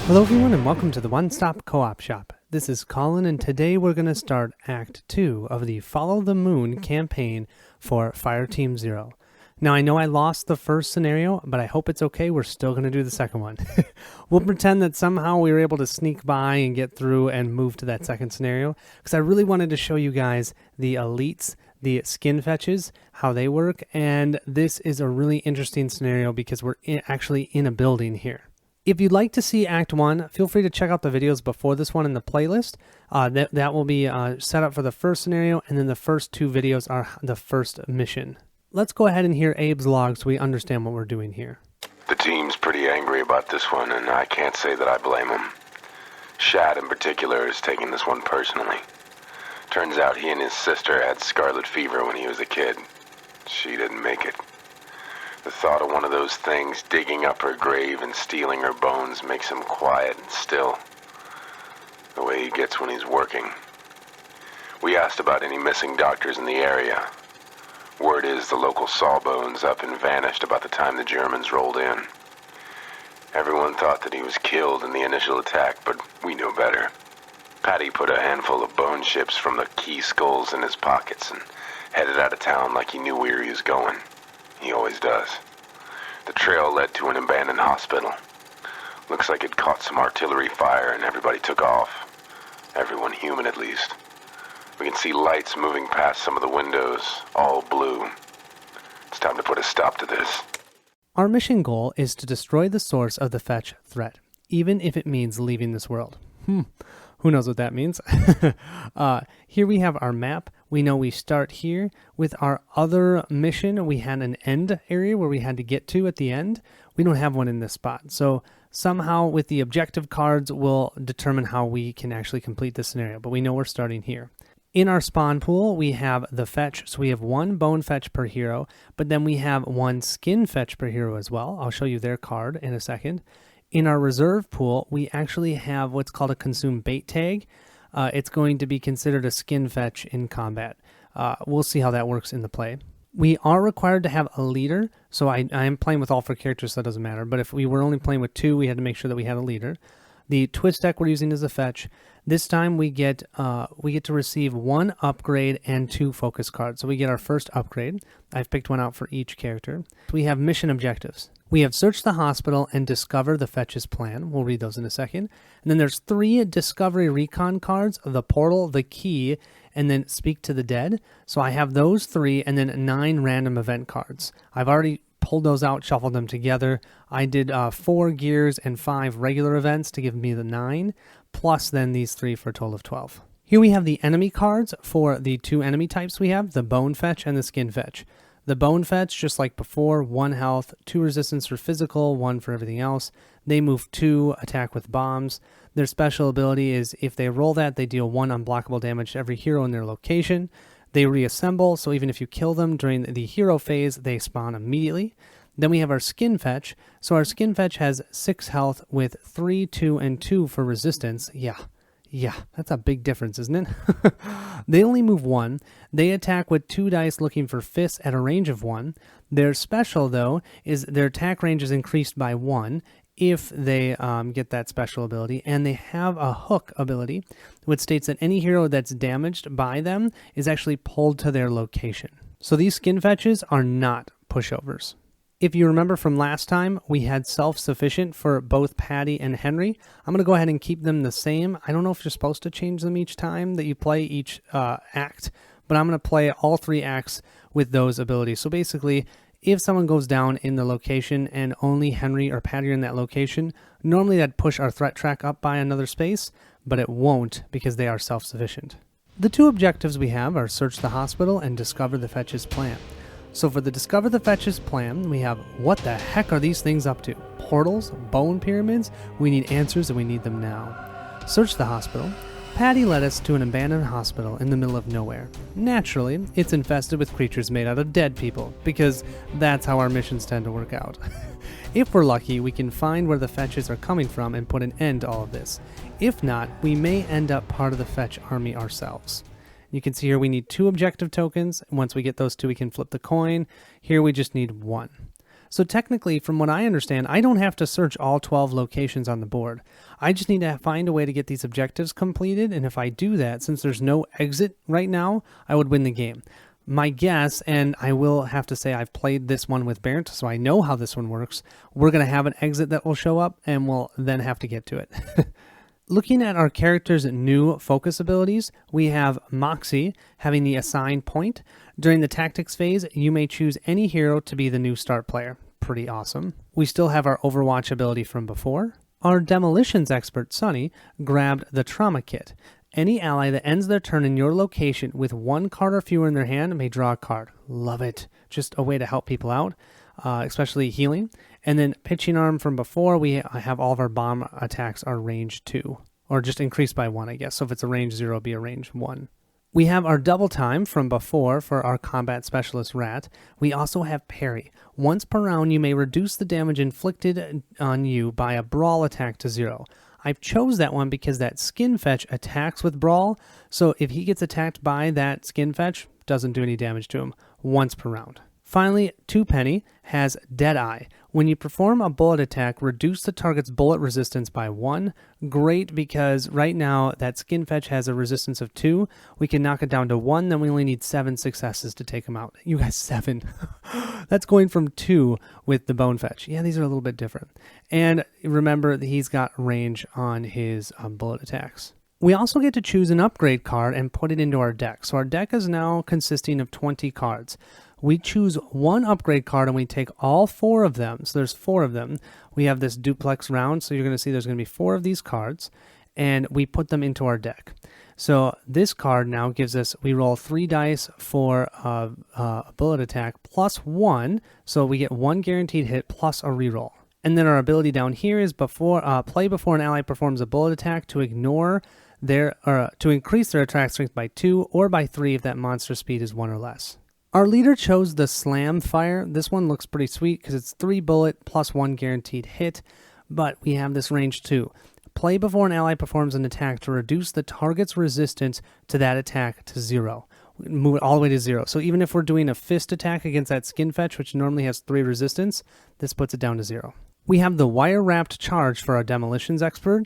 Hello everyone and welcome to the One Stop Co-op Shop. This is Colin and today we're going to start Act 2 of the Follow the Moon campaign for Fireteam 0. Now I know I lost the first scenario, but I hope it's okay, we're still going to do the second one. We'll pretend that somehow we were able to sneak by and get through and move to that second scenario, because I really wanted to show you guys the elites, the skin fetches, how they work, and this is a really interesting scenario because we're actually in a building here. If you'd like to see Act 1, feel free to check out the videos before this one in the playlist. That will be set up for the first scenario, and then the first two videos are the first mission. Let's go ahead and hear Abe's log so we understand what we're doing here. The team's pretty angry about this one, and I can't say that I blame them. Shad in particular is taking this one personally. Turns out he and his sister had scarlet fever when he was a kid. She didn't make it. The thought of one of those things digging up her grave and stealing her bones makes him quiet and still. The way he gets when he's working. We asked about any missing doctors in the area. Word is the local sawbones up and vanished about the time the Germans rolled in. Everyone thought that he was killed in the initial attack, but we knew better. Patty put a handful of bone chips from the key skulls in his pockets and headed out of town like he knew where he was going. He always does. The trail led to an abandoned hospital. Looks like it caught some artillery fire and everybody took off. Everyone human, at least. We can see lights moving past some of the windows, all blue. It's time to put a stop to this. Our mission goal is to destroy the source of the fetch threat, even if it means leaving this world. Who knows what that means? Here we have our map. We know we start here. With our other mission, we had an end area where we had to get to at the end. We don't have one in this spot. So somehow with the objective cards, we'll determine how we can actually complete this scenario. But we know we're starting here. In our spawn pool, we have the fetch. So we have one bone fetch per hero, but then we have one skin fetch per hero as well. I'll show you their card in a second. In our reserve pool, we actually have what's called a consume bait tag. It's going to be considered a skin fetch in combat. We'll see how that works in the play. We are required to have a leader, so I am playing with all 4 characters, so that doesn't matter. But if we were only playing with 2, we had to make sure that we had a leader. The twist deck we're using is a fetch. This time we get to receive 1 upgrade and 2 focus cards. So we get our first upgrade. I've picked one out for each character. We have mission objectives. We have search the hospital and discover the fetch's plan. We'll read those in a second. And then there's 3 discovery recon cards, the portal, the key, and then speak to the dead. So I have those 3 and then 9 random event cards. I've already pulled those out, shuffled them together. I did 4 gears and 5 regular events to give me the 9, plus then these 3 for a total of 12. Here we have the enemy cards for the 2 enemy types we have, the bone fetch and the skin fetch. The bone fetch, just like before, 1 health, 2 resistance for physical, 1 for everything else. They move 2, attack with bombs. Their special ability is if they roll that, they deal 1 unblockable damage to every hero in their location. They reassemble, so even if you kill them during the hero phase, they spawn immediately. Then we have our skin fetch. So our skin fetch has 6 health with 3, 2, and 2 for resistance. Yeah, that's a big difference, isn't it? They only move 1. They attack with 2 dice looking for fists at a range of 1. Their special, though, is their attack range is increased by 1 if they get that special ability, and they have a hook ability, which states that any hero that's damaged by them is actually pulled to their location. So these skin fetches are not pushovers. If you remember from last time, we had self-sufficient for both Patty and Henry. I'm going to go ahead and keep them the same. I don't know if you're supposed to change them each time that you play each act, but I'm going to play all 3 acts with those abilities. So basically, if someone goes down in the location and only Henry or Patty are in that location, normally that'd push our threat track up by another space, but it won't because they are self-sufficient. The 2 objectives we have are search the hospital and discover the fetch's plan. So for the discover the fetch's plan, we have what the heck are these things up to? Portals? Bone pyramids? We need answers and we need them now. Search the hospital. Patty led us to an abandoned hospital in the middle of nowhere. Naturally, it's infested with creatures made out of dead people, because that's how our missions tend to work out. If we're lucky, we can find where the fetches are coming from and put an end to all of this. If not, we may end up part of the fetch army ourselves. You can see here we need 2 objective tokens. Once we get those 2, we can flip the coin. Here we just need 1. So technically, from what I understand, I don't have to search all 12 locations on the board. I just need to find a way to get these objectives completed, and if I do that, since there's no exit right now, I would win the game. My guess, and I will have to say I've played this one with Bernd, so I know how this one works, we're going to have an exit that will show up, and we'll then have to get to it. Looking at our character's new focus abilities, we have Moxie having the assigned point. During the tactics phase, you may choose any hero to be the new start player. Pretty awesome. We still have our Overwatch ability from before. Our demolitions expert, Sunny, grabbed the trauma kit. Any ally that ends their turn in your location with 1 card or fewer in their hand may draw a card. Love it. Just a way to help people out, especially healing. And then pitching arm from before, we have all of our bomb attacks are range 2, or just increased by 1, I guess. So if it's a range 0, it'll be a range 1. We have our double time from before for our combat specialist Rat. We also have parry. Once per round, you may reduce the damage inflicted on you by a brawl attack to 0. I chose that one because that skin fetch attacks with brawl, so if he gets attacked by that skin fetch, doesn't do any damage to him once per round. Finally, 2penny has Deadeye. When you perform a bullet attack, reduce the target's bullet resistance by 1. Great, because right now that skin fetch has a resistance of 2. We can knock it down to 1, then we only need 7 successes to take him out. You guys, 7. That's going from 2 with the bone fetch. Yeah, these are a little bit different. And remember that he's got range on his bullet attacks. We also get to choose an upgrade card and put it into our deck. So our deck is now consisting of 20 cards. We choose 1 upgrade card and we take all 4 of them. So there's 4 of them. We have this duplex round, so you're going to see there's going to be 4 of these cards, and we put them into our deck. So this card now gives us, we roll 3 dice for a bullet attack plus 1, so we get 1 guaranteed hit plus a reroll. And then our ability down here is play before an ally performs a bullet attack to to increase their attack strength by 2 or by 3 if that monster speed is 1 or less. Our leader chose the Slam Fire. This one looks pretty sweet because it's 3 bullet plus 1 guaranteed hit, but we have this range 2. Play before an ally performs an attack to reduce the target's resistance to that attack to 0. Move it all the way to 0. So even if we're doing a fist attack against that skin fetch, which normally has 3 resistance, this puts it down to 0. We have the Wire-Wrapped Charge for our demolitions expert.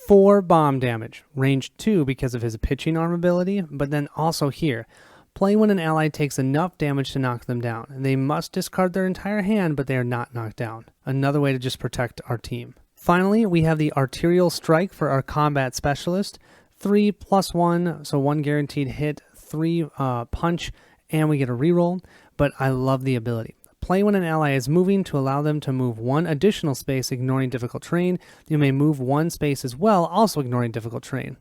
4 bomb damage, range 2 because of his pitching arm ability, but then also here, play when an ally takes enough damage to knock them down. They must discard their entire hand, but they are not knocked down. Another way to just protect our team. Finally, we have the Arterial Strike for our combat specialist. 3 plus 1, so 1 guaranteed hit, 3 punch, and we get a reroll, but I love the ability. Play when an ally is moving to allow them to move 1 additional space, ignoring difficult terrain. You may move 1 space as well, also ignoring difficult terrain.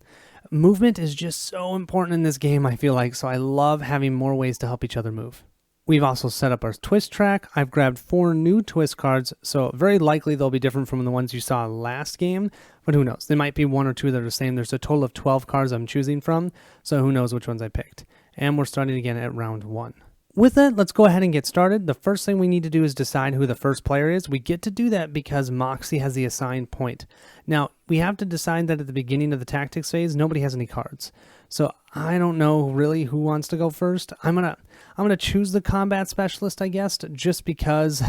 Movement is just so important in this game, I feel like, so I love having more ways to help each other move. We've also set up our twist track. I've grabbed 4 new twist cards, so very likely they'll be different from the ones you saw last game, but who knows? There might be 1 or 2 that are the same. There's a total of 12 cards I'm choosing from, so who knows which ones I picked. And we're starting again at round 1. With that, let's go ahead and get started. The first thing we need to do is decide who the first player is. We get to do that because Moxie has the assigned point. Now, we have to decide that at the beginning of the tactics phase, nobody has any cards. So I don't know really who wants to go first. I'm gonna choose the combat specialist, I guess, just because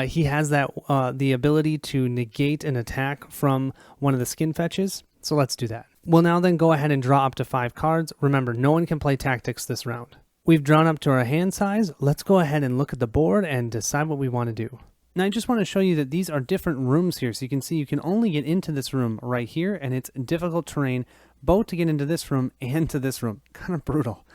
he has that the ability to negate an attack from one of the skin fetches. So let's do that. We'll now then go ahead and draw up to 5 cards. Remember, no one can play tactics this round. We've drawn up to our hand size. Let's go ahead and look at the board and decide what we want to do. Now I just want to show you that these are different rooms here. So you can see you can only get into this room right here, and it's difficult terrain both to get into this room and to this room. Kind of brutal.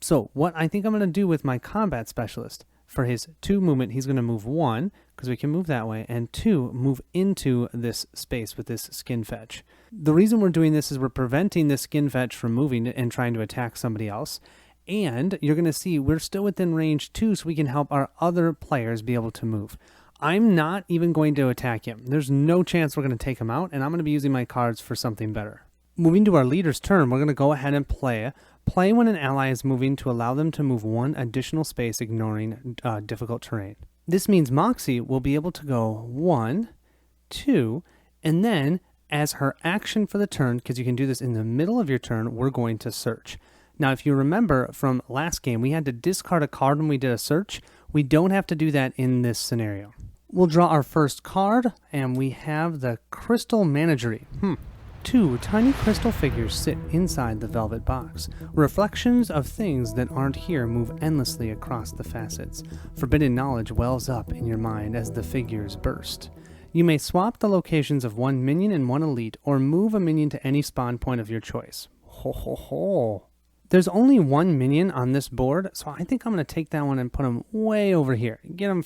So what I think I'm going to do with my combat specialist, for his 2 movement, he's going to move 1, because we can move that way, and 2, move into this space with this skin fetch. The reason we're doing this is we're preventing this skin fetch from moving and trying to attack somebody else. And you're going to see we're still within range 2, so we can help our other players be able to move. I'm not even going to attack him. There's no chance we're going to take him out, and I'm going to be using my cards for something better. Moving to our leader's turn, we're going to go ahead and play when an ally is moving to allow them to move 1 additional space, ignoring difficult terrain. This means Moxie will be able to go 1, 2, and then as her action for the turn, because you can do this in the middle of your turn, we're going to search. Now, if you remember from last game, we had to discard a card when we did a search. We don't have to do that in this scenario. We'll draw our first card, and we have the Crystal Managery. 2 tiny crystal figures sit inside the velvet box. Reflections of things that aren't here move endlessly across the facets. Forbidden knowledge wells up in your mind as the figures burst. You may swap the locations of one minion and one elite, or move a minion to any spawn point of your choice. Ho ho ho. There's only one minion on this board, so I think I'm going to take that one and put him way over here. Get him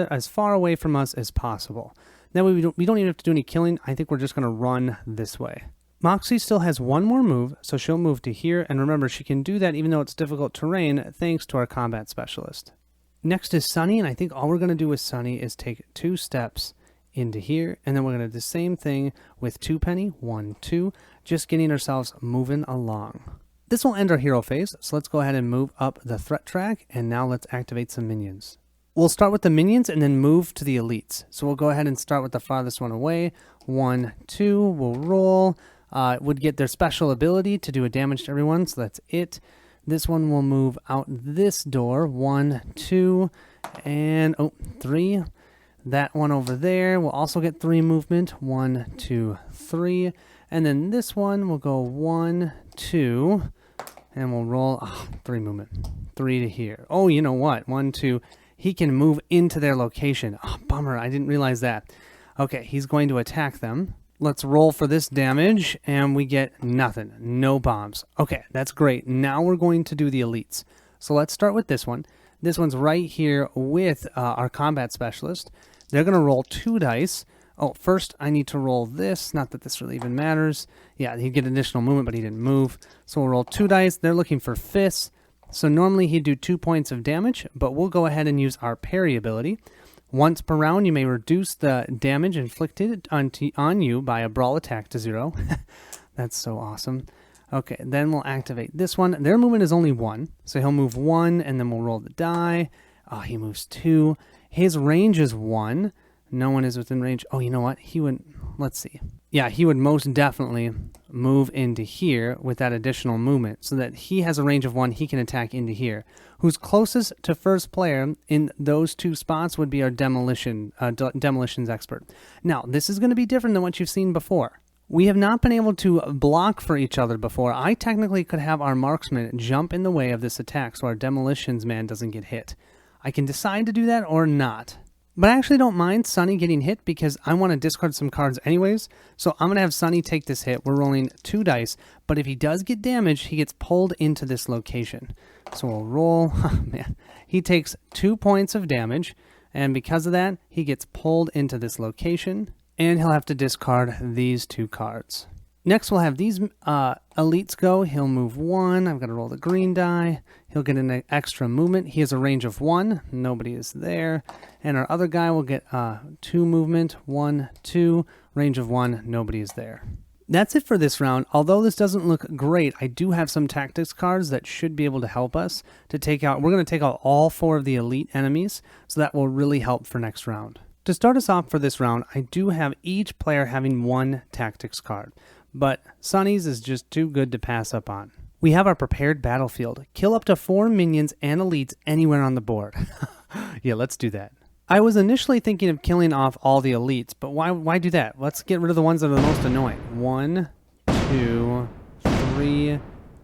as far away from us as possible. That way we don't even have to do any killing. I think we're just going to run this way. Moxie still has one more move, so she'll move to here. And remember, she can do that even though it's difficult terrain, thanks to our combat specialist. Next is Sunny, and I think all we're going to do with Sunny is take 2 steps into here. And then we're going to do the same thing with 2 Penny. 1, 2. Just getting ourselves moving along. This will end our hero phase, so let's go ahead and move up the threat track. And now let's activate some minions. We'll start with the minions and then move to the elites. So we'll go ahead and start with the farthest one away. 1, 2, we'll roll. Would get their special ability to do a damage to everyone, so that's it. This one will move out this door. 1, 2, and 3. That one over there will also get 3 movement. 1, 2, 3. And then this one will go 1, 2, and we'll roll 3 movement. 3 to here. Oh, you know what? 1, 2. He can move into their location. Oh, bummer. I didn't realize that. Okay, he's going to attack them. Let's roll for this damage, and we get nothing. No bombs. Okay, that's great. Now we're going to do the elites. So let's start with this one. This one's right here with our combat specialist. They're going to roll 2 dice. Oh, first I need to roll this. Not that this really even matters. Yeah, he'd get additional movement, but he didn't move. So we'll roll 2 dice. They're looking for fists. So normally he'd do 2 points of damage, but we'll go ahead and use our parry ability. Once per round, you may reduce the damage inflicted on you by a brawl attack to 0. That's so awesome. Okay, then we'll activate this one. Their movement is only 1, so he'll move 1, and then we'll roll the die. Oh, he moves 2. His range is 1. No one is within range. Oh, you know what? He would, let's see. Yeah, he would most definitely move into here with that additional movement so that he has a range of 1. He can attack into here. Who's closest to first player in those 2 spots would be our demolitions expert. Now, this is going to be different than what you've seen before. We have not been able to block for each other before. I technically could have our marksman jump in the way of this attack so our demolitions man doesn't get hit. I can decide to do that or not. But I actually don't mind Sunny getting hit because I want to discard some cards anyways. So I'm going to have Sunny take this hit. We're rolling 2 dice. But if he does get damaged, he gets pulled into this location. So we'll roll. Oh, man. He takes 2 points of damage. And because of that, he gets pulled into this location. And he'll have to discard these 2 cards. Next, we'll have these elites go. He'll move 1. I've got to roll the green die. He'll get an extra movement. He has a range of 1. Nobody is there. And our other guy will get 2 movement. 1, 2. Range of 1. Nobody is there. That's it for this round. Although this doesn't look great, I do have some tactics cards that should be able to help us to take out. We're going to take out all 4 of the elite enemies, so that will really help for next round. To start us off for this round, I do have each player having 1 tactics card. But Sunny's is just too good to pass up on. We have our prepared battlefield. Kill up to 4 minions and elites anywhere on the board. Yeah, let's do that. I was initially thinking of killing off all the elites, but why do that? Let's get rid of the ones that are the most annoying. 1, 2, 3,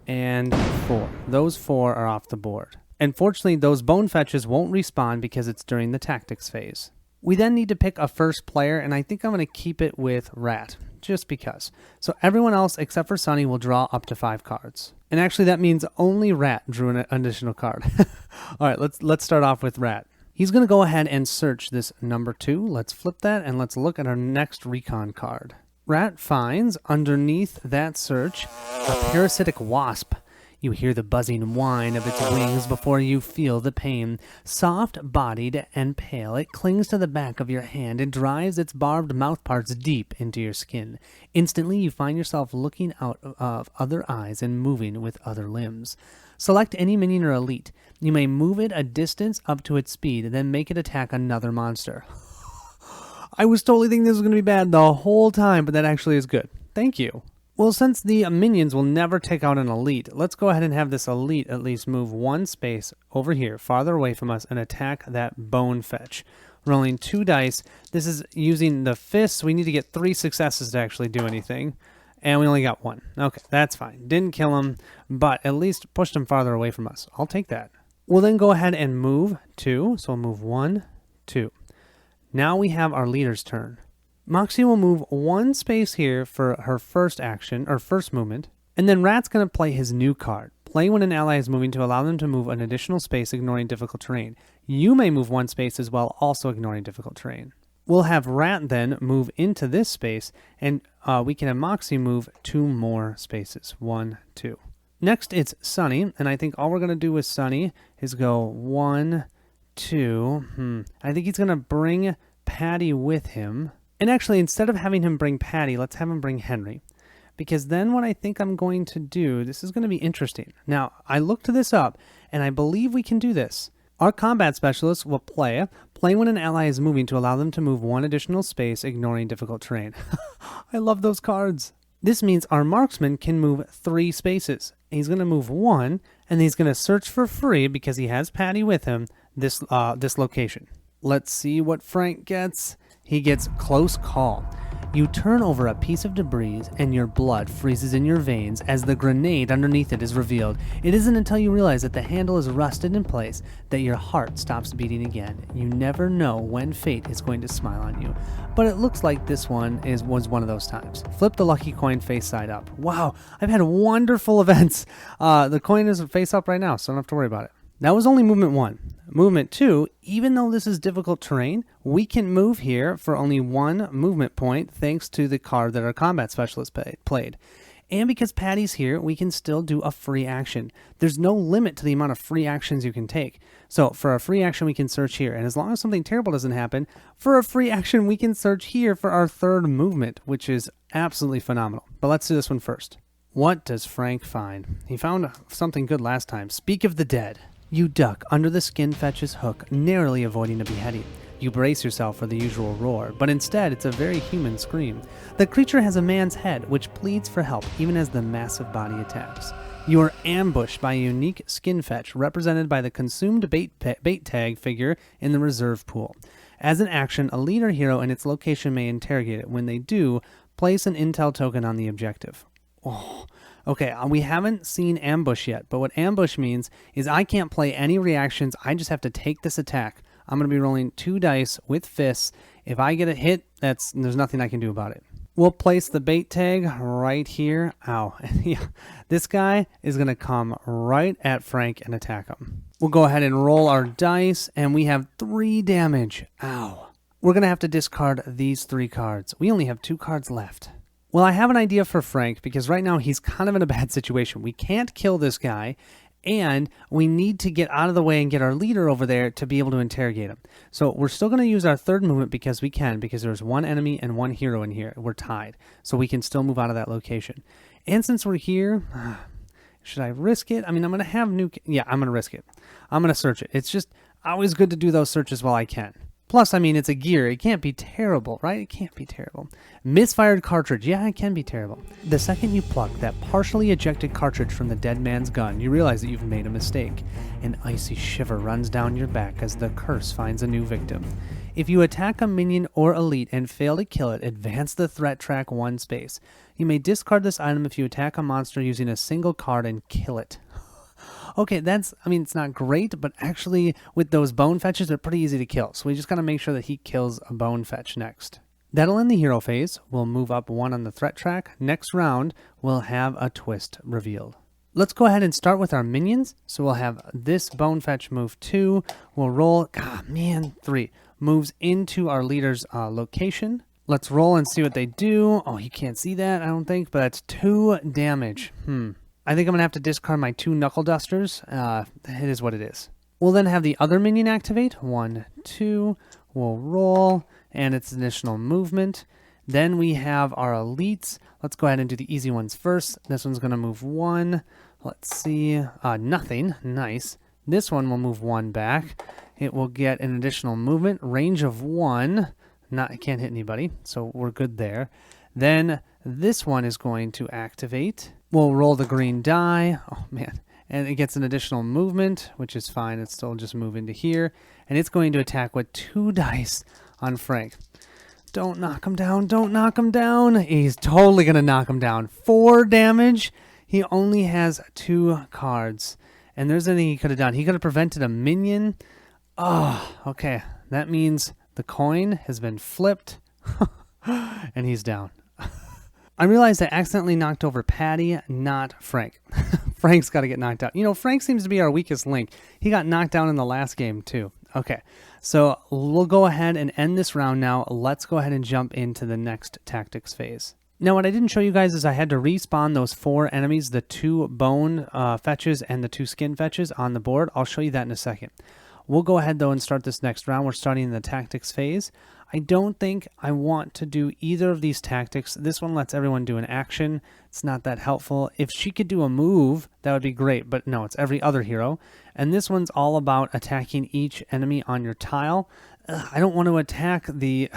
and 4. Those 4 are off the board. Unfortunately, those bone fetches won't respawn because it's during the tactics phase. We then need to pick a first player, and I think I'm going to keep it with Rat. Just because. So everyone else except for Sunny will draw up to 5 cards. And actually that means only Rat drew an additional card. All right, let's start off with Rat. He's going to go ahead and search this number 2. Let's flip that and let's look at our next recon card. Rat finds underneath that search a parasitic wasp. You hear the buzzing whine of its wings before you feel the pain. Soft-bodied and pale, it clings to the back of your hand and drives its barbed mouthparts deep into your skin. Instantly, you find yourself looking out of other eyes and moving with other limbs. Select any minion or elite. You may move it a distance up to its speed, then make it attack another monster. I was totally thinking this was going to be bad the whole time, but that actually is good. Thank you. Well, since the minions will never take out an elite, let's go ahead and have this elite at least move one space over here, farther away from us, and attack that bone fetch. Rolling 2 dice. This is using the fists. We need to get 3 successes to actually do anything. And we only got 1. Okay, that's fine. Didn't kill him, but at least pushed him farther away from us. I'll take that. We'll then go ahead and move 2. So we'll move 1, 2. Now we have our leader's turn. Moxie will move 1 space here for her first action, or first movement. And then Rat's going to play his new card. Play when an ally is moving to allow them to move an additional space, ignoring difficult terrain. You may move 1 space as well, also ignoring difficult terrain. We'll have Rat then move into this space, and we can have Moxie move 2 more spaces. 1, 2. Next, it's Sunny, and I think all we're going to do with Sunny is go 1, 2. I think he's going to bring Patty with him. And actually, instead of having him bring Patty, let's have him bring Henry. Because then what I think I'm going to do, this is going to be interesting. Now, I looked this up, and I believe we can do this. Our combat specialist will play when an ally is moving to allow them to move 1 additional space, ignoring difficult terrain. I love those cards. This means our marksman can move 3 spaces. He's going to move 1, and he's going to search for free, because he has Patty with him, this location. Let's see what Frank gets. He gets Close Call. You turn over a piece of debris and your blood freezes in your veins as the grenade underneath it is revealed. It isn't until you realize that the handle is rusted in place that your heart stops beating again. You never know when fate is going to smile on you. But it looks like this one was one of those times. Flip the lucky coin face side up. Wow, I've had wonderful events. The coin is face up right now, so I don't have to worry about it. That was only movement 1. Movement 2, even though this is difficult terrain, we can move here for only 1 movement point thanks to the card that our combat specialist played. And because Patty's here, we can still do a free action. There's no limit to the amount of free actions you can take. So for a free action, we can search here. And as long as something terrible doesn't happen, for a free action, we can search here for our 3rd movement, which is absolutely phenomenal. But let's do this one first. What does Frank find? He found something good last time. Speak of the dead. You duck under the skin fetch's hook, narrowly avoiding a beheading. You brace yourself for the usual roar, but instead it's a very human scream. The creature has a man's head, which pleads for help even as the massive body attacks. You are ambushed by a unique skin fetch represented by the consumed bait tag figure in the reserve pool. As an action, a leader hero and its location may interrogate it. When they do, place an intel token on the objective. Oh, okay, we haven't seen ambush yet, but what ambush means is I can't play any reactions. I just have to take this attack. I'm going to be rolling 2 dice with fists. If I get a hit, there's nothing I can do about it. We'll place the bait tag right here. Ow. Yeah, this guy is going to come right at Frank and attack him. We'll go ahead and roll our dice, and we have 3 damage. Ow. We're going to have to discard these 3 cards. We only have 2 cards left. Well, I have an idea for Frank, because right now he's kind of in a bad situation. We can't kill this guy, and we need to get out of the way and get our leader over there to be able to interrogate him. So we're still going to use our 3rd movement because we can, because there's 1 enemy and 1 hero in here. We're tied, so we can still move out of that location. And since we're here, should I risk it? I mean, I'm going to have yeah, I'm going to risk it. I'm going to search it. It's just always good to do those searches while I can. Plus, I mean, it's a gear. It can't be terrible, right? It can't be terrible. Misfired cartridge. Yeah, it can be terrible. The second you pluck that partially ejected cartridge from the dead man's gun, you realize that you've made a mistake. An icy shiver runs down your back as the curse finds a new victim. If you attack a minion or elite and fail to kill it, advance the threat track 1 space. You may discard this item if you attack a monster using a single card and kill it. Okay, it's not great, but actually with those bone fetches, they're pretty easy to kill. So we just got to make sure that he kills a bone fetch next. That'll end the hero phase. We'll move up 1 on the threat track. Next round, we'll have a twist revealed. Let's go ahead and start with our minions. So we'll have this bone fetch move 2. We'll roll, 3. Moves into our leader's location. Let's roll and see what they do. Oh, you can't see that, I don't think, but that's 2 damage. I think I'm going to have to discard my 2 knuckle dusters. It is what it is. We'll then have the other minion activate. 1, 2. We'll roll, and it's additional movement. Then we have our elites. Let's go ahead and do the easy ones first. This one's going to move 1. Let's see. Nothing. Nice. This one will move 1 back. It will get an additional movement. Range of 1. It can't hit anybody, so we're good there. Then This one is going to activate. We'll roll the green die. Oh, man. And it gets an additional movement, which is fine. It's still just move into here. And it's going to attack with 2 dice on Frank. Don't knock him down. Don't knock him down. He's totally going to knock him down. 4 damage. He only has 2 cards. And there's anything he could have done. He could have prevented a minion. Oh, okay. That means the coin has been flipped. And he's down. I realized I accidentally knocked over Patty, not Frank. Frank's got to get knocked out. You know, Frank seems to be our weakest link. He got knocked down in the last game, too. Okay, so we'll go ahead and end this round now. Let's go ahead and jump into the next tactics phase. Now, what I didn't show you guys is I had to respawn those 4 enemies, the 2 bone fetches and the 2 skin fetches on the board. I'll show you that in a second. We'll go ahead, though, and start this next round. We're starting in the tactics phase. I don't think I want to do either of these tactics. This one lets everyone do an action. It's not that helpful. If she could do a move, that would be great. But no, it's every other hero. And this one's all about attacking each enemy on your tile. I don't want to attack the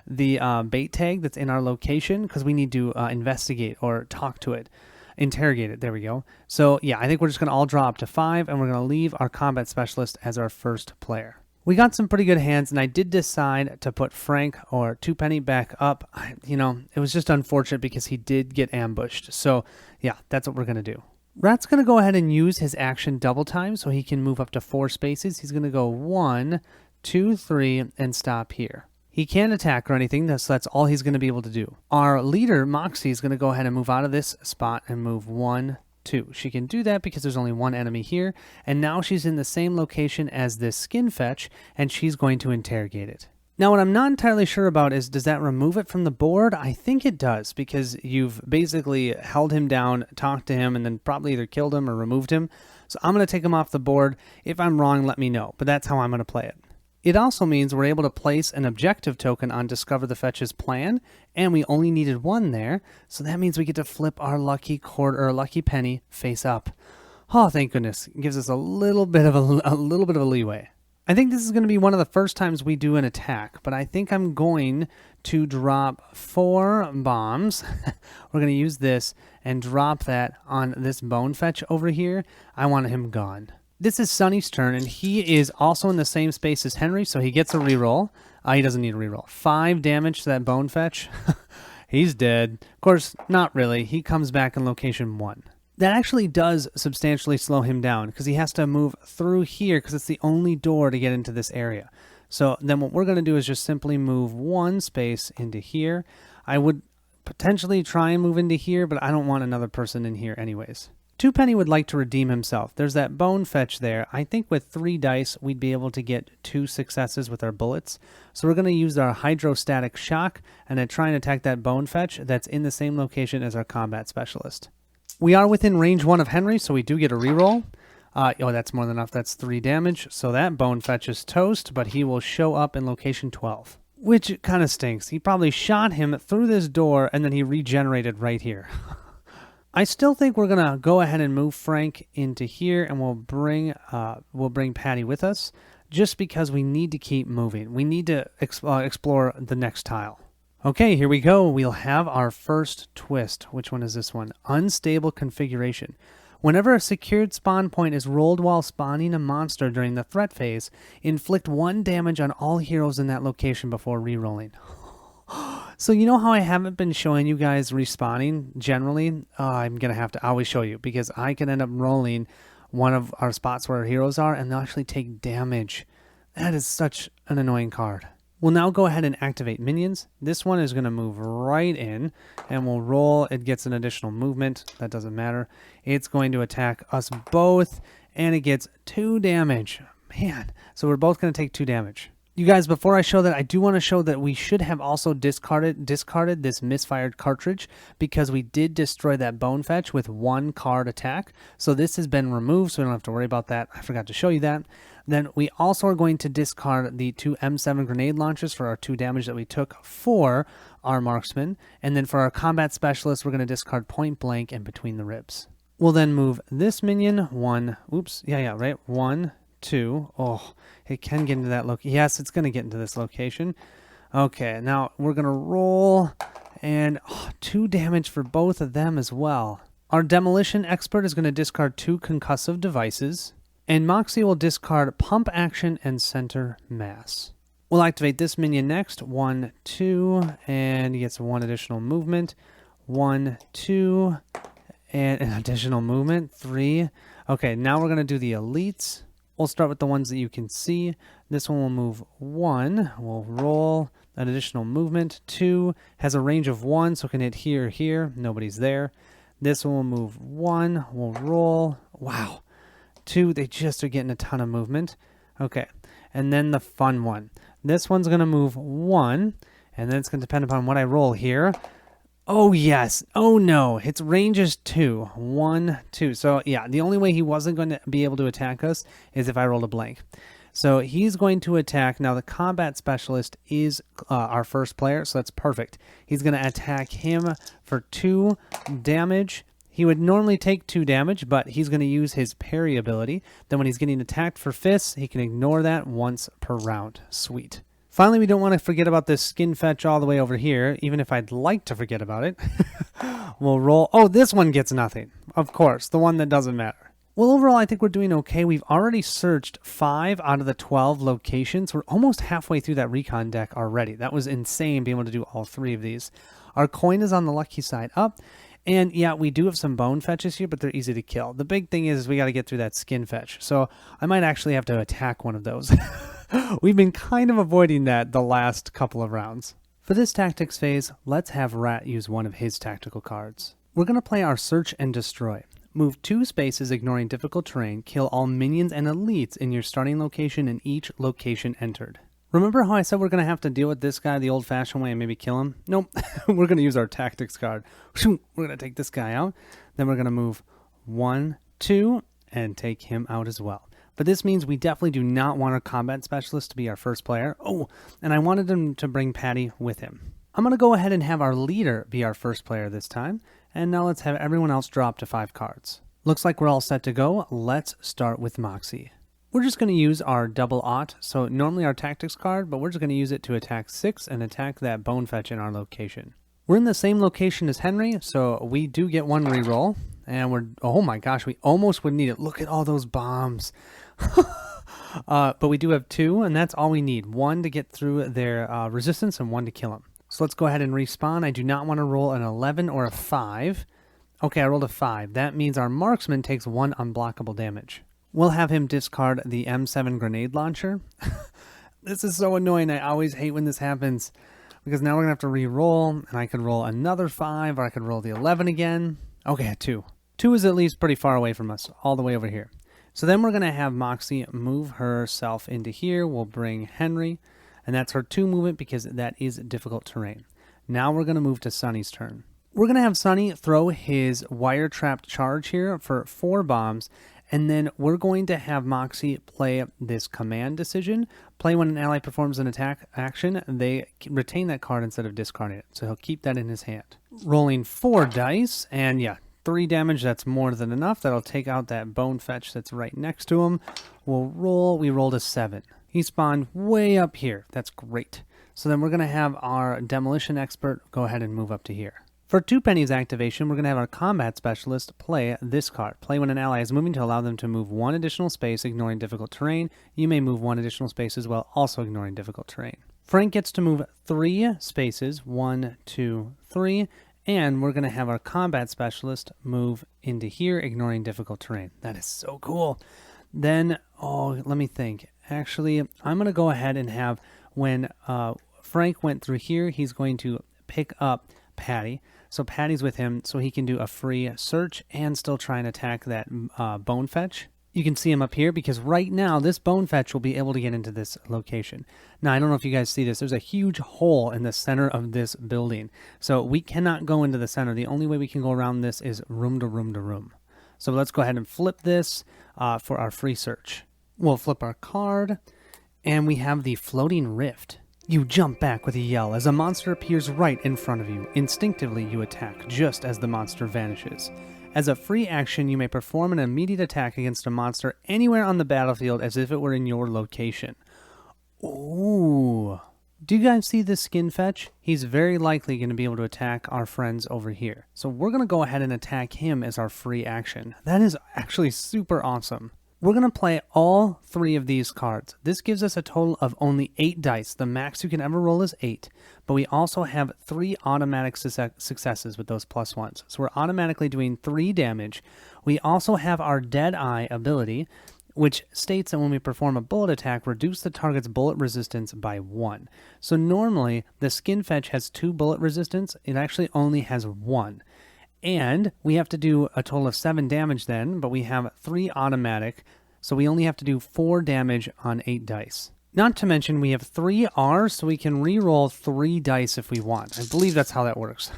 bait tag that's in our location because we need to investigate or talk to it. Interrogate it. There we go. So yeah, I think we're just going to all draw up to 5, and we're going to leave our combat specialist as our first player. We got some pretty good hands, and I did decide to put Frank or Two Penny back up. You know, it was just unfortunate because he did get ambushed. So yeah, that's what we're going to do. Rat's going to go ahead and use his action double time so he can move up to 4 spaces. He's going to go 1, 2, 3, and stop here. He can't attack or anything, so that's all he's going to be able to do. Our leader, Moxie, is going to go ahead and move out of this spot and move 1, 2. She can do that because there's only 1 enemy here, and now she's in the same location as this skin fetch, and she's going to interrogate it. Now, what I'm not entirely sure about is, does that remove it from the board? I think it does, because you've basically held him down, talked to him, and then probably either killed him or removed him. So I'm going to take him off the board. If I'm wrong, let me know, but that's how I'm going to play it. It also means we're able to place an objective token on Discover the Fetch's plan, and we only needed 1 there, so that means we get to flip our lucky quarter or lucky penny face up. Oh, thank goodness! It gives us a little bit of a leeway. I think this is going to be one of the first times we do an attack, but I think I'm going to drop 4 bombs. We're going to use this and drop that on this bone fetch over here. I want him gone. This is Sonny's turn, and he is also in the same space as Henry, so he gets a reroll. He doesn't need a reroll. 5 damage to that bone fetch. He's dead. Of course, not really. He comes back in location 1. That actually does substantially slow him down, because he has to move through here, because it's the only door to get into this area. So then what we're going to do is just simply move 1 space into here. I would potentially try and move into here, but I don't want another person in here anyways. Two Penny would like to redeem himself. There's that bone fetch there. I think with 3 dice, we'd be able to get 2 successes with our bullets. So we're going to use our hydrostatic shock and then try and attack that bone fetch that's in the same location as our combat specialist. We are within range 1 of Henry, so we do get a reroll. Oh, that's more than enough. That's 3 damage. So that bone fetch is toast, but he will show up in location 12. Which kind of stinks. He probably shot him through this door, and then he regenerated right here. I still think we're going to go ahead and move Frank into here, and we'll bring Patty with us, just because we need to keep moving. We need to explore the next tile. Okay, here we go. We'll have our first twist. Which one is this one? Unstable configuration. Whenever a secured spawn point is rolled while spawning a monster during the threat phase, inflict 1 damage on all heroes in that location before re-rolling. So you know how I haven't been showing you guys respawning generally? I'm going to have to always show you, because I can end up rolling one of our spots where our heroes are, and they'll actually take damage. That is such an annoying card. We'll now go ahead and activate minions. This one is going to move right in, and we'll roll. It gets an additional movement. That doesn't matter. It's going to attack us both, and it gets 2 damage. Man, so we're both going to take 2 damage. You guys, before I show that, I do want to show that we should have also discarded this misfired cartridge, because we did destroy that bone fetch with 1 card attack. So this has been removed, so we don't have to worry about that. I forgot to show you that. Then we also are going to discard the 2 M7 grenade launchers for our 2 damage that we took for our marksman. And then for our combat specialist, we're going to discard point blank and between the ribs. We'll then move this minion 1. Oops. Yeah, right. 1, 2. Oh, it can get into that location. Yes, it's going to get into this location. Okay, now we're going to roll, And 2 damage for both of them as well. Our demolition expert is going to discard 2 concussive devices. And Moxie will discard pump action and center mass. We'll activate this minion next. 1, 2, and he gets 1 additional movement. 1, 2, and an additional movement. 3. Okay, now we're going to do the elites. We'll start with the ones that you can see. This one will move 1. We'll roll an additional movement. 2 has a range of 1, so it can hit here or here. Nobody's there. This one will move 1. We'll roll. Wow. 2, they just are getting a ton of movement. Okay, and then the fun one. This one's going to move 1, and then it's going to depend upon what I roll here. Oh, yes. Oh, no. Its range is 2. 1, 2. So, yeah, the only way he wasn't going to be able to attack us is if I rolled a blank. So he's going to attack. Now, the combat specialist is our first player, so that's perfect. He's going to attack him for 2 damage. He would normally take 2 damage, but he's going to use his parry ability. Then when he's getting attacked for fists, he can ignore that once per round. Sweet. Finally, we don't want to forget about this skin fetch all the way over here, even if I'd like to forget about it. We'll roll. Oh, this one gets nothing. Of course, the one that doesn't matter. Well, overall, I think we're doing okay. We've already searched 5 out of the 12 locations. We're almost halfway through that recon deck already. That was insane being able to do all 3 of these. Our coin is on the lucky side up. And yeah, we do have some bone fetches here, but they're easy to kill. The big thing is we got to get through that skin fetch. So I might actually have to attack one of those. We've been kind of avoiding that the last couple of rounds. For this tactics phase, let's have Rat use one of his tactical cards. We're going to play our Search and Destroy. Move 2 spaces ignoring difficult terrain, kill all minions and elites in your starting location in each location entered. Remember how I said we're going to have to deal with this guy the old-fashioned way and maybe kill him? Nope. We're going to use our tactics card. We're going to take this guy out. Then we're going to move 1, 2, and take him out as well. But this means we definitely do not want our combat specialist to be our first player. Oh, and I wanted him to bring Patty with him. I'm going to go ahead and have our leader be our first player this time. And now let's have everyone else drop to 5 cards. Looks like we're all set to go. Let's start with Moxie. We're just going to use our double aught, so normally our tactics card, but we're just going to use it to attack 6 and attack that bone fetch in our location. We're in the same location as Henry, so we do get 1 reroll, and we're, oh my gosh, we almost would need it. Look at all those bombs. But we do have 2, and that's all we need. 1 to get through their resistance and 1 to kill them. So let's go ahead and respawn. I do not want to roll an 11 or a 5. Okay, I rolled a 5. That means our marksman takes 1 unblockable damage. We'll have him discard the M7 grenade launcher. This is so annoying. I always hate when this happens because now we're going to have to re-roll, and I could roll another 5, or I could roll the 11 again. Okay, 2. 2 is at least pretty far away from us, all the way over here. So then we're going to have Moxie move herself into here. We'll bring Henry, and that's her 2 movement because that is difficult terrain. Now we're going to move to Sunny's turn. We're going to have Sunny throw his wire-trapped charge here for 4 bombs, and then we're going to have Moxie play this command decision. Play when an ally performs an attack action, they retain that card instead of discarding it. So he'll keep that in his hand. Rolling 4 dice, and yeah, 3 damage, that's more than enough. That'll take out that bone fetch that's right next to him. We'll roll, we rolled a 7. He spawned way up here. That's great. So then we're going to have our demolition expert go ahead and move up to here. For 2 pennies activation, we're going to have our combat specialist play this card. Play when an ally is moving to allow them to move 1 additional space, ignoring difficult terrain. You may move 1 additional space as well, also ignoring difficult terrain. Frank gets to move 3 spaces, 1, 2, 3, and we're going to have our combat specialist move into here, ignoring difficult terrain. That is so cool. Then, oh, let me think. Actually, I'm going to go ahead and have, when Frank went through here, he's going to pick up Patty. So Patty's with him, so he can do a free search and still try and attack that bone fetch. You can see him up here because right now this bone fetch will be able to get into this location. Now, I don't know if you guys see this. There's a huge hole in the center of this building. So we cannot go into the center. The only way we can go around this is room to room to room. So let's go ahead and flip this for our free search. We'll flip our card, and we have the floating rift. You jump back with a yell as a monster appears right in front of you. Instinctively, you attack just as the monster vanishes. As a free action, you may perform an immediate attack against a monster anywhere on the battlefield as if it were in your location. Ooh, Do you guys see this skin fetch? He's very likely going to be able to attack our friends over here. So we're going to go ahead and attack him as our free action. That is actually super awesome. We're going to play all 3 of these cards. This gives us a total of only 8 dice. The max you can ever roll is 8. But we also have 3 automatic successes with those +1s. So we're automatically doing 3 damage. We also have our Deadeye ability, which states that when we perform a bullet attack, reduce the target's bullet resistance by 1. So normally, the skin fetch has 2 bullet resistance. It actually only has 1. And we have to do a total of 7 damage then, but we have 3 automatic, so we only have to do 4 damage on 8 dice. Not to mention we have 3 R's, so we can re-roll 3 dice if we want. I believe that's how that works.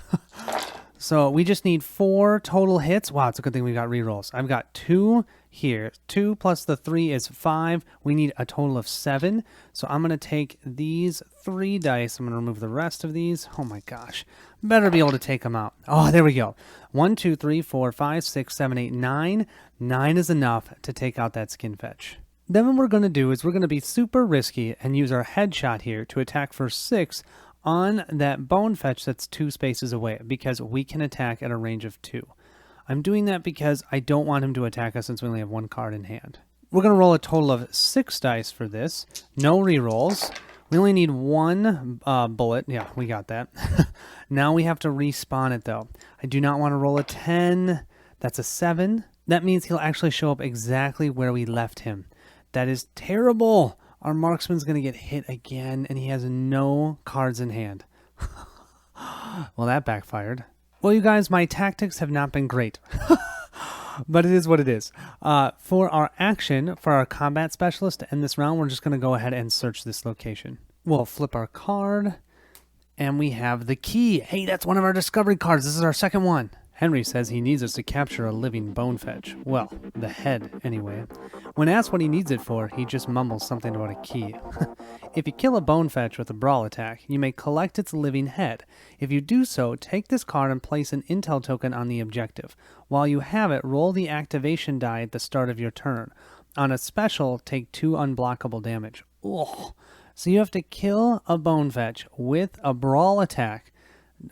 So we just need 4 total hits. Wow, it's a good thing we got re-rolls. I've got 2 here. 2 plus the 3 is 5. We need a total of 7. So I'm going to take these 3 dice. I'm going to remove the rest of these. Oh my gosh. Better be able to take them out. Oh, there we go. 1, 2, 3, 4, 5, 6, 7, 8, 9. 9 is enough to take out that skin fetch. Then what we're going to do is we're going to be super risky and use our headshot here to attack for 6 on that bone fetch that's 2 spaces away, because we can attack at a range of 2. I'm doing that because I don't want him to attack us since we only have 1 card in hand. We're going to roll a total of 6 dice for this. No rerolls. We only need 1 bullet. Yeah, we got that. Now we have to respawn it though. I do not want to roll a 10. That's a 7. That means he'll actually show up exactly where we left him. That is terrible. Our marksman's going to get hit again, and he has no cards in hand. Well, that backfired. Well, you guys, my tactics have not been great. But it is what it is. For our action, for our combat specialist to end this round, we're just going to go ahead and search this location. We'll flip our card, and we have the key. Hey, that's one of our discovery cards. This is our second one. Henry says he needs us to capture a living bone fetch. Well, the head, anyway. When asked what he needs it for, he just mumbles something about a key. If you kill a bone fetch with a brawl attack, you may collect its living head. If you do so, take this card and place an intel token on the objective. While you have it, roll the activation die at the start of your turn. On a special, take 2 unblockable damage. Ugh. So you have to kill a bone fetch with a brawl attack.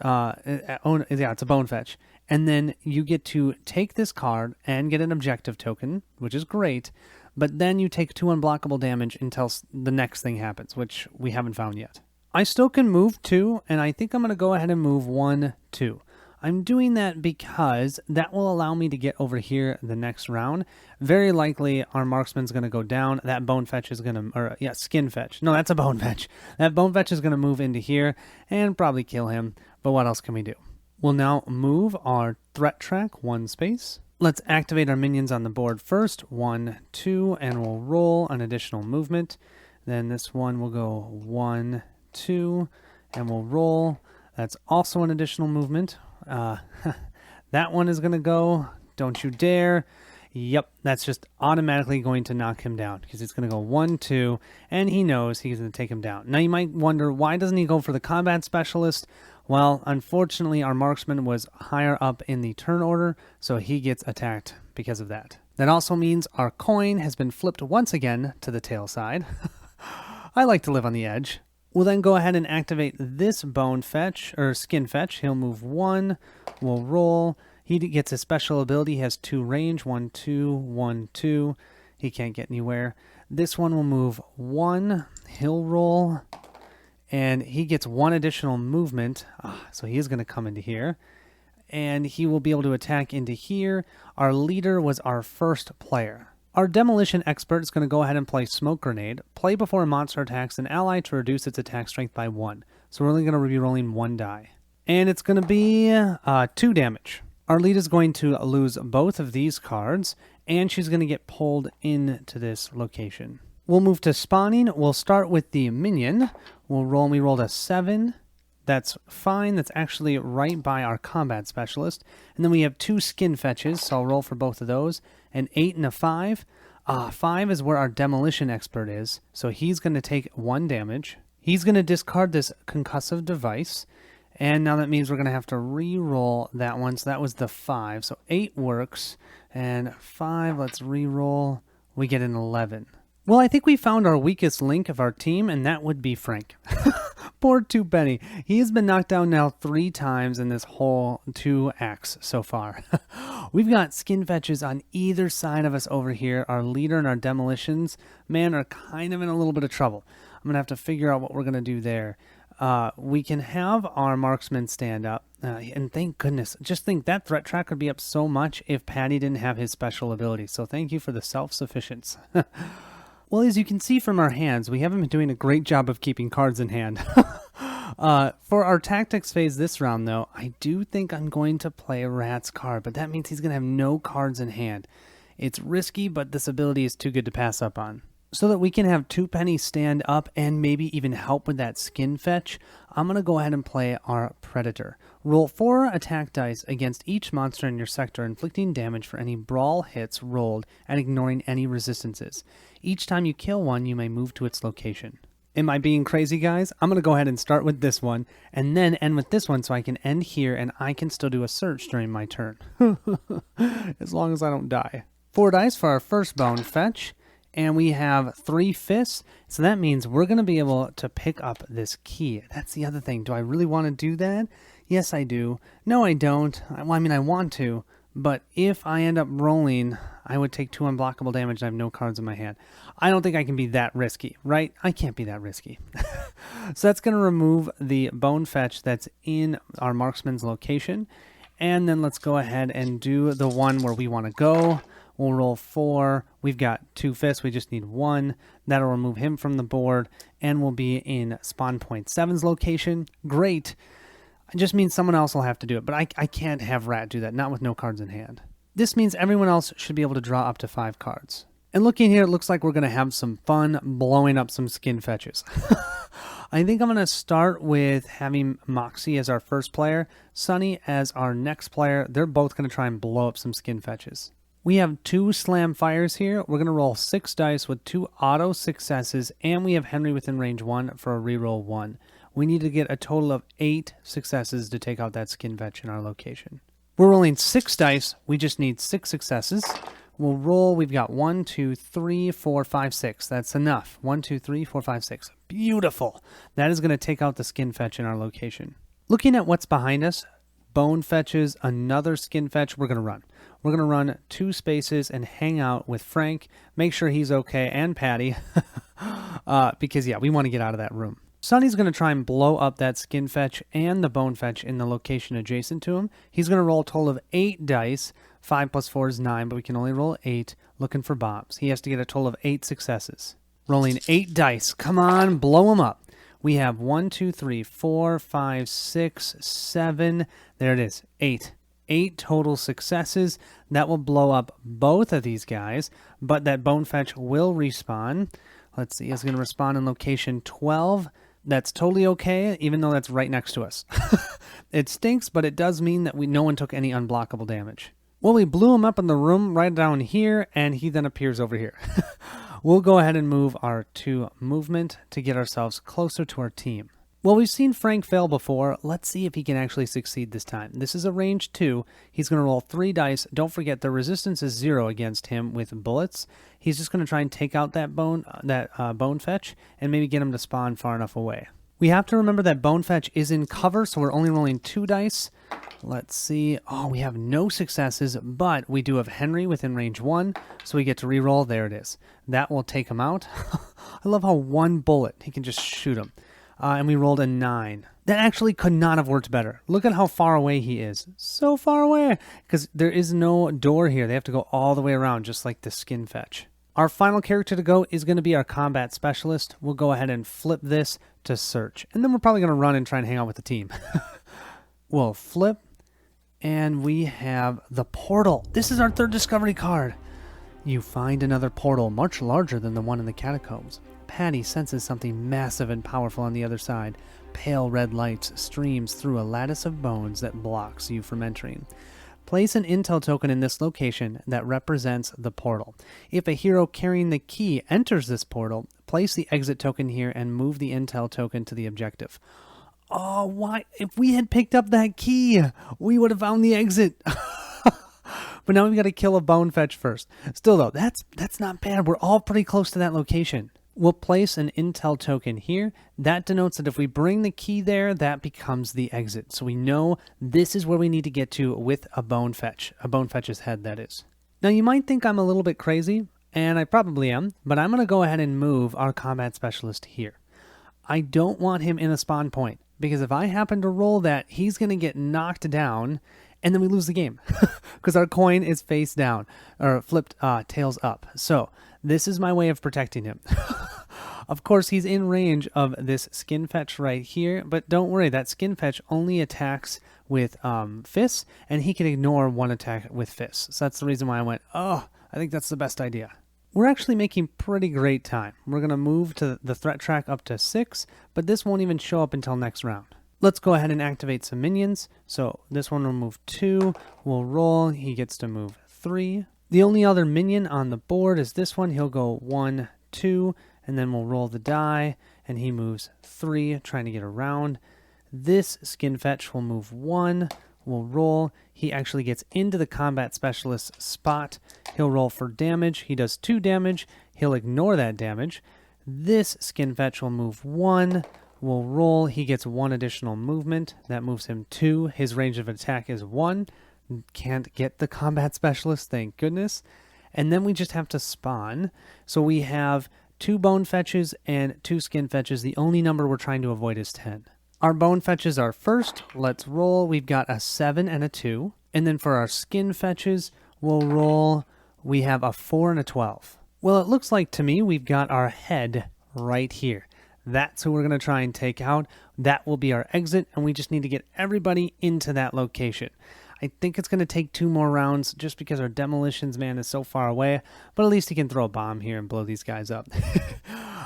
Yeah, it's a bone fetch. And then you get to take this card and get an objective token, which is great, but then you take 2 unblockable damage until the next thing happens, which we haven't found yet. I still can move 2, and I think I'm going to go ahead and move 1, 2. I'm doing that because that will allow me to get over here the next round. Very likely our marksman's going to go down. That bone fetch is going to, skin fetch. No, that's a bone fetch. That bone fetch is going to move into here and probably kill him, but what else can we do? We'll now move our threat track 1 space. Let's activate our minions on the board first. 1, 2, and we'll roll an additional movement. Then this one will go 1, 2, and we'll roll. That's also an additional movement. That one is going to go. Don't you dare. Yep, that's just automatically going to knock him down because it's going to go 1, 2, and he knows he's going to take him down. Now you might wonder, why doesn't he go for the combat specialist? Well, unfortunately, our marksman was higher up in the turn order, so he gets attacked because of that. That also means our coin has been flipped once again to the tail side. I like to live on the edge. We'll then go ahead and activate this bone fetch, or skin fetch. He'll move 1, we'll roll. He gets a special ability, he has 2 range, 1, 2, 1, 2. He can't get anywhere. This one will move 1, he'll roll. And he gets 1 additional movement, so he is going to come into here. And he will be able to attack into here. Our leader was our first player. Our demolition expert is going to go ahead and play Smoke Grenade. Play before a monster attacks an ally to reduce its attack strength by 1. So we're only going to be rolling 1 die. And it's going to be 2 damage. Our lead is going to lose both of these cards, and she's going to get pulled into this location. We'll move to spawning. We'll start with the minion. We'll roll, we rolled a 7. That's fine. That's actually right by our combat specialist. And then we have 2 skin fetches, so I'll roll for both of those. An 8 and a 5. 5 is where our demolition expert is, so he's going to take 1 damage. He's going to discard this concussive device, and now that means we're going to have to re-roll that one. So that was the 5. So 8 works, and 5, let's re-roll. We get an 11. Well, I think we found our weakest link of our team, and that would be Frank. Poor Two Penny. He has been knocked down now 3 times in this whole 2 acts so far. We've got skin fetches on either side of us over here. Our leader and our demolitions man are kind of in a little bit of trouble. I'm going to have to figure out what we're going to do there. We can have our marksman stand up. And thank goodness. Just think that threat track would be up so much if Patty didn't have his special ability. So thank you for the self-sufficiency. Well, as you can see from our hands, we haven't been doing a great job of keeping cards in hand. For our tactics phase this round, though, I do think I'm going to play Rat's card, but that means he's going to have no cards in hand. It's risky, but this ability is too good to pass up on. So that we can have Two Penny stand up and maybe even help with that skin fetch, I'm going to go ahead and play our Predator. Roll 4 attack dice against each monster in your sector, inflicting damage for any brawl hits rolled and ignoring any resistances. Each time you kill one, you may move to its location. Am I being crazy, guys? I'm going to go ahead and start with this one, and then end with this one so I can end here and I can still do a search during my turn. As long as I don't die. 4 dice for our first bone fetch. And we have 3 fists, so that means we're going to be able to pick up this key. That's the other thing. Do I really want to do that? Yes, I do. No, I don't. Well, I mean, I want to, but if I end up rolling, I would take 2 unblockable damage and I have no cards in my hand. I don't think I can be that risky, right? I can't be that risky. So that's going to remove the bone fetch that's in our marksman's location. And then let's go ahead and do the one where we want to go. We'll roll 4. We've got 2 fists. We just need 1. That'll remove him from the board. And we'll be in spawn point 7's location. Great. It just means someone else will have to do it. But I can't have Rat do that. Not with no cards in hand. This means everyone else should be able to draw up to 5 cards. And looking here, it looks like we're going to have some fun blowing up some skin fetches. I think I'm going to start with having Moxie as our first player. Sunny as our next player. They're both going to try and blow up some skin fetches. We have 2 slam fires here. We're going to roll 6 dice with 2 auto successes, and we have Henry within range 1 for a reroll 1. We need to get a total of 8 successes to take out that skin fetch in our location. We're rolling 6 dice. We just need 6 successes. We'll roll. We've got 1, 2, 3, 4, 5, 6. That's enough. 1, 2, 3, 4, 5, 6. Beautiful. That is going to take out the skin fetch in our location. Looking at what's behind us, bone fetches, another skin fetch, we're going to run. We're going to run 2 spaces and hang out with Frank, make sure he's okay, and Patty, because, yeah, we want to get out of that room. Sonny's going to try and blow up that skin fetch and the bone fetch in the location adjacent to him. He's going to roll a total of 8 dice. 5 plus 4 is 9, but we can only roll 8, looking for bombs. He has to get a total of 8 successes. Rolling 8 dice. Come on, blow them up. We have 1, 2, 3, 4, 5, 6, 7. There it is, 8. 8 total successes. That will blow up both of these guys, but that bone fetch will respawn. Let's see, it's going to respawn in location 12. That's totally okay, even though that's right next to us. It stinks, but it does mean that no one took any unblockable damage. Well, we blew him up in the room right down here, and he then appears over here. We'll go ahead and move our 2 movement to get ourselves closer to our team. Well, we've seen Frank fail before. Let's see if he can actually succeed this time. This is a range 2. He's going to roll 3 dice. Don't forget, the resistance is 0 against him with bullets. He's just going to try and take out that bone fetch and maybe get him to spawn far enough away. We have to remember that bone fetch is in cover, so we're only rolling 2 dice. Let's see. Oh, we have no successes, but we do have Henry within range 1, so we get to reroll. There it is. That will take him out. I love how 1 bullet, he can just shoot him. And we rolled a 9. That actually could not have worked better. Look at how far away he is. So far away. Because there is no door here. They have to go all the way around, just like the skin fetch. Our final character to go is going to be our combat specialist. We'll go ahead and flip this to search. And then we're probably going to run and try and hang out with the team. We'll flip. And we have the portal. This is our 3rd discovery card. You find another portal, much larger than the one in the catacombs. Patty senses something massive and powerful on the other side. Pale red light streams through a lattice of bones that blocks you from entering. Place an intel token in this location that represents the portal. If a hero carrying the key enters this portal, place the exit token here and move the intel token to the objective. Oh, why? If we had picked up that key, we would have found the exit. But now we've got to kill a bone fetch first. Still, though, that's not bad. We're all pretty close to that location. We'll place an intel token here. That denotes that if we bring the key there, that becomes the exit. So we know this is where we need to get to with a bone fetch. A bone fetch's head, that is. Now you might think I'm a little bit crazy, and I probably am, but I'm going to go ahead and move our combat specialist here. I don't want him in a spawn point, because if I happen to roll that, he's going to get knocked down, and then we lose the game, because our coin is face down, or flipped tails up. So this is my way of protecting him. Of course, he's in range of this skin fetch right here, but don't worry, that skin fetch only attacks with fists, and he can ignore one attack with fists. So that's the reason why I went, oh, I think that's the best idea. We're actually making pretty great time. We're going to move to the threat track up to 6, but this won't even show up until next round. Let's go ahead and activate some minions. So this one will move 2, we'll roll, he gets to move 3. The only other minion on the board is this one. He'll go 1, 2, and then we'll roll the die, and he moves 3, trying to get around. This skin fetch will move 1, we'll roll. He actually gets into the combat specialist's spot. He'll roll for damage. He does 2 damage. He'll ignore that damage. This skin fetch will move 1, we'll roll. He gets 1 additional movement. That moves him 2. His range of attack is 1. Can't get the combat specialist, thank goodness. And then we just have to spawn. So we have 2 bone fetches and 2 skin fetches. The only number we're trying to avoid is 10. Our bone fetches are first. Let's roll. We've got a 7 and a 2. And then for our skin fetches, we'll roll. We have a 4 and a 12. Well, it looks like to me we've got our head right here. That's who we're going to try and take out. That will be our exit, and we just need to get everybody into that location. I think it's going to take 2 more rounds just because our demolitions man is so far away, but at least he can throw a bomb here and blow these guys up.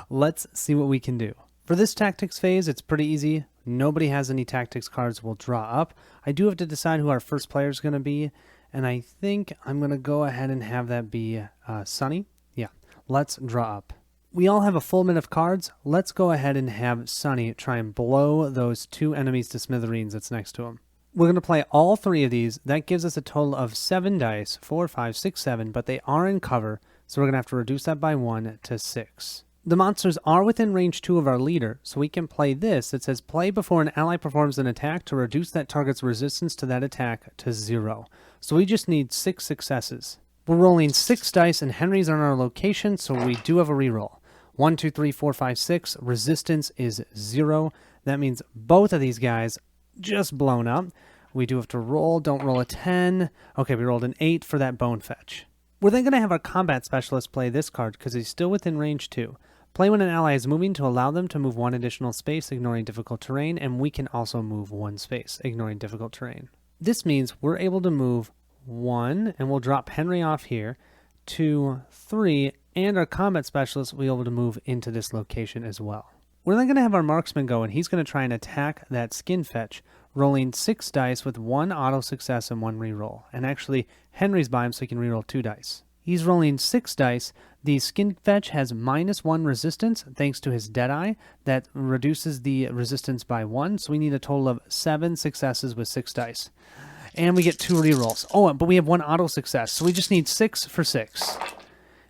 Let's see what we can do. For this tactics phase, it's pretty easy. Nobody has any tactics cards we'll draw up. I do have to decide who our first player is going to be, and I think I'm going to go ahead and have that be Sunny. Yeah, let's draw up. We all have a full mint of cards. Let's go ahead and have Sunny try and blow those 2 enemies to smithereens that's next to him. We're going to play all 3 of these. That gives us a total of 7 dice, 4, 5, 6, 7, but they are in cover, so we're going to have to reduce that by 1 to 6. The monsters are within range 2 of our leader, so we can play this. It says play before an ally performs an attack to reduce that target's resistance to that attack to 0. So we just need 6 successes. We're rolling 6 dice, and Henry's on our location, so we do have a reroll. 1, 2, 3, 4, 5, 6. Resistance is 0. That means both of these guys just blown up. We do have to roll. Don't roll a 10. Okay, we rolled an 8 for that bone fetch. We're then going to have our combat specialist play this card because he's still within range 2. Play when an ally is moving to allow them to move 1 additional space, ignoring difficult terrain, and we can also move 1 space, ignoring difficult terrain. This means we're able to move 1, and we'll drop Henry off here, 2, 3, and our combat specialist will be able to move into this location as well. We're then going to have our marksman go, and he's going to try and attack that skin fetch, rolling 6 dice with 1 auto success and 1 reroll. And actually, Henry's by him so he can reroll 2 dice. He's rolling 6 dice. The skin fetch has -1 resistance thanks to his Deadeye. That reduces the resistance by 1, so we need a total of 7 successes with 6 dice. And we get 2 rerolls. Oh, but we have 1 auto success, so we just need 6 for 6.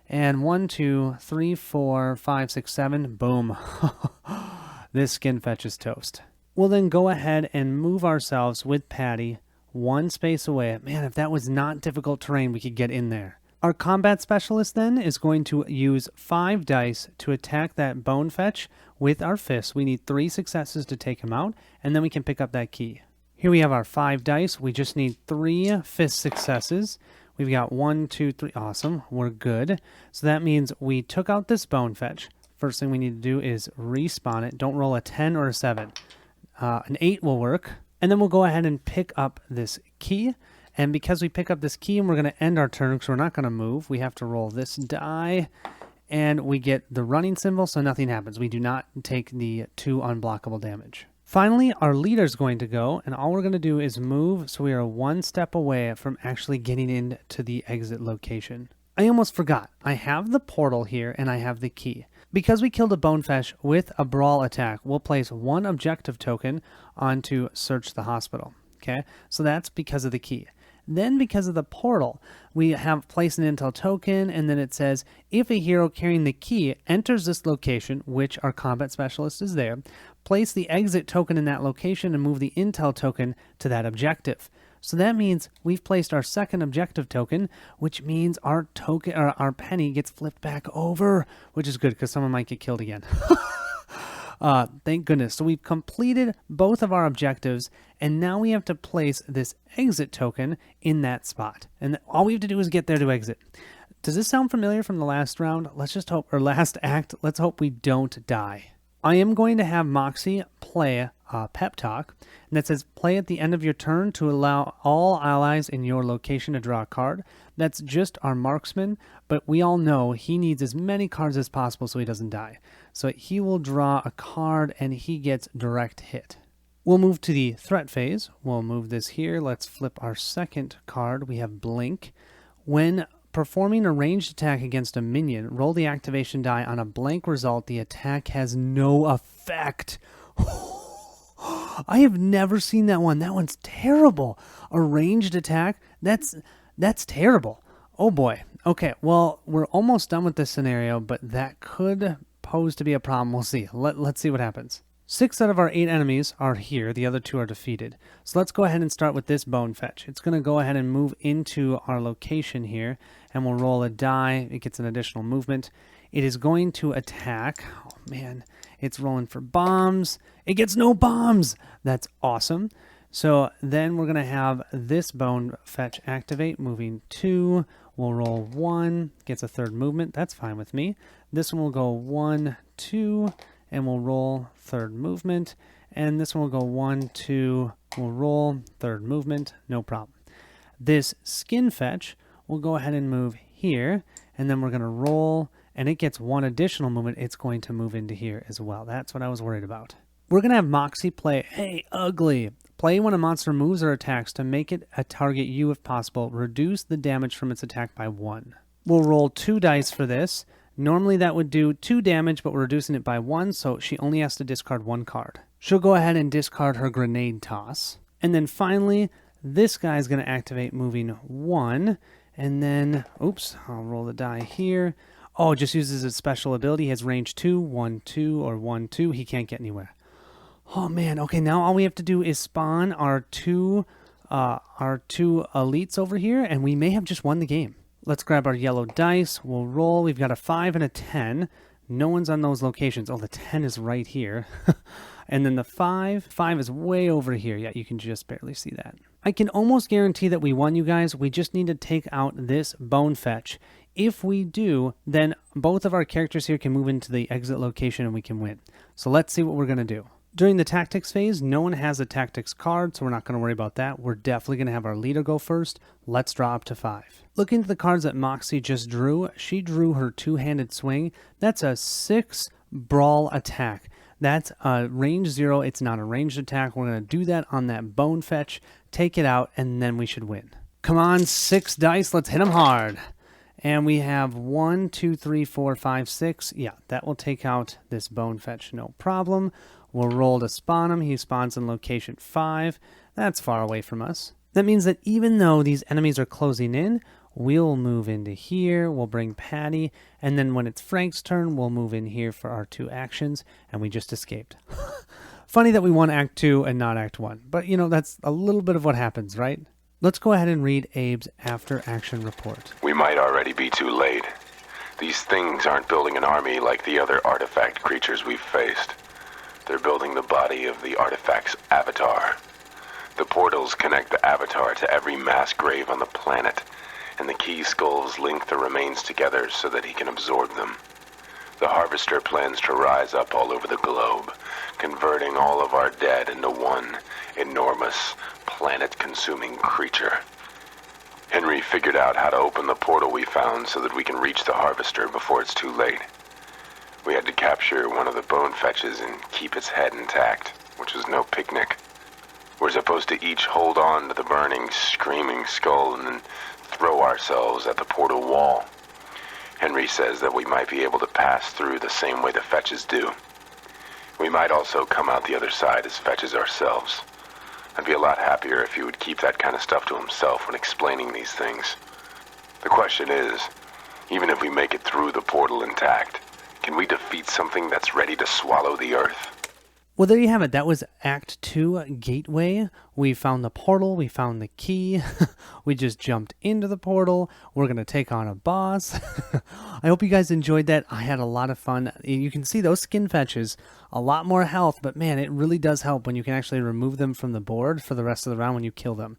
And 1, 2, 3, 4, 5, 6, 7. Boom. This skin fetch is toast. We'll then go ahead and move ourselves with Patty 1 space away. Man, if that was not difficult terrain, we could get in there. Our combat specialist then is going to use 5 dice to attack that bone fetch with our fists. We need 3 successes to take him out, and then we can pick up that key. Here we have our 5 dice. We just need 3 fist successes. We've got 1, 2, 3. Awesome. We're good. So that means we took out this bone fetch. First thing we need to do is respawn it. Don't roll a 10 or a 7. An 8 will work. And then we'll go ahead and pick up this key. And because we pick up this key and we're going to end our turn because we're not going to move, we have to roll this die. And we get the running symbol, so nothing happens. We do not take the 2 unblockable damage. Finally, our leader's going to go, and all we're going to do is move so we are 1 step away from actually getting into the exit location. I almost forgot. I have the portal here, and I have the key. Because we killed a bone fetch with a brawl attack, we'll place 1 objective token onto search the hospital. Okay, so that's because of the key. Then because of the portal, we have place an intel token, and then it says, if a hero carrying the key enters this location, which our combat specialist is there, place the exit token in that location and move the intel token to that objective. So that means we've placed our second objective token, which means our token or our penny gets flipped back over, which is good because someone might get killed again. Thank goodness. So we've completed both of our objectives, and now we have to place this exit token in that spot. And all we have to do is get there to exit. Does this sound familiar from the last round? Let's just hope, or last act, let's hope we don't die. I am going to have Moxie play Pep Talk, and that says play at the end of your turn to allow all allies in your location to draw a card. That's just our marksman, but we all know he needs as many cards as possible so he doesn't die. So he will draw a card and he gets direct hit. We'll move to the threat phase. We'll move this here. Let's flip our second card. We have Blink. When performing a ranged attack against a minion, roll the activation die on a blank result. The attack has no effect. I have never seen that one. That one's terrible. A ranged attack? That's terrible. Oh boy. Okay, well, we're almost done with this scenario, but that could pose to be a problem. We'll see. Let's see what happens. 6 out of our 8 enemies are here. The other 2 are defeated. So let's go ahead and start with this bone fetch. It's going to go ahead and move into our location here, and we'll roll a die. It gets an additional movement. It is going to attack. Oh, man. It's rolling for bombs. It gets no bombs. That's awesome. So then we're going to have this bone fetch activate, moving 2. We'll roll 1. Gets a third movement. That's fine with me. This one will go 1, 2, and we'll roll third movement. And this one will go 1, 2, we'll roll third movement. No problem. This skin fetch will go ahead and move here, and then we're going to roll, and it gets 1 additional movement. It's going to move into here as well. That's what I was worried about. We're going to have Moxie play, hey, ugly. Play when a monster moves or attacks to make it target you if possible. Reduce the damage from its attack by 1. We'll roll 2 dice for this. Normally that would do 2 damage, but we're reducing it by 1, so she only has to discard 1 card. She'll go ahead and discard her grenade toss. And then finally, this guy's going to activate moving 1. And then, oops, I'll roll the die here. Oh, it just uses its special ability. He has range 2, 1, 2, or 1, 2. He can't get anywhere. Oh, man. Okay, now all we have to do is spawn our two elites over here, and we may have just won the game. Let's grab our yellow dice. We'll roll. We've got a 5 and a 10. No one's on those locations. Oh, the 10 is right here. And then the 5 is way over here. Yeah, you can just barely see that. I can almost guarantee that we won, you guys. We just need to take out this bone fetch. If we do, then both of our characters here can move into the exit location and we can win. So let's see what we're going to do. During the tactics phase, no one has a tactics card, so we're not going to worry about that. We're definitely going to have our leader go first. Let's draw up to 5. Looking at the cards that Moxie just drew, she drew her 2-handed swing. That's a 6 brawl attack. That's a range 0. It's not a ranged attack. We're going to do that on that bone fetch, take it out, and then we should win. Come on, 6 dice. Let's hit them hard. And we have 1, 2, 3, 4, 5, 6. Yeah, that will take out this bone fetch, no problem. We'll roll to spawn him. He spawns in location 5. That's far away from us. That means that even though these enemies are closing in, we'll move into here. We'll bring Patty. And then when it's Frank's turn, we'll move in here for our 2 actions. And we just escaped. Funny that we won Act 2 and not Act 1. But, you know, that's a little bit of what happens, right? Let's go ahead and read Abe's after-action report. We might already be too late. These things aren't building an army like the other artifact creatures we've faced. They're building the body of the artifact's avatar. The portals connect the avatar to every mass grave on the planet, and the key skulls link the remains together so that he can absorb them. The Harvester plans to rise up all over the globe, converting all of our dead into one enormous, planet-consuming creature. Henry figured out how to open the portal we found so that we can reach the Harvester before it's too late. We had to capture one of the bone fetches and keep its head intact, which was no picnic. We're supposed to each hold on to the burning, screaming skull and then throw ourselves at the portal wall. Henry says that we might be able to pass through the same way the fetches do. We might also come out the other side as fetches ourselves. I'd be a lot happier if he would keep that kind of stuff to himself when explaining these things. The question is, even if we make it through the portal intact, can we defeat something that's ready to swallow the Earth? Well, there you have it. That was Act 2, Gateway. We found the portal. We found the key. We just jumped into the portal. We're going to take on a boss. I hope you guys enjoyed that. I had a lot of fun. You can see those skin fetches, a lot more health, but man, it really does help when you can actually remove them from the board for the rest of the round when you kill them.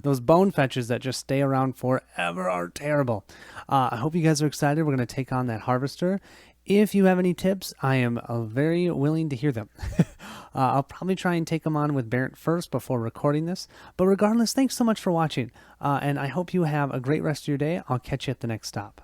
Those bone fetches that just stay around forever are terrible. I hope you guys are excited. We're going to take on that harvester. If you have any tips, I am very willing to hear them. I'll probably try and take them on with Barrett first before recording this. But regardless, thanks so much for watching. And I hope you have a great rest of your day. I'll catch you at the next stop.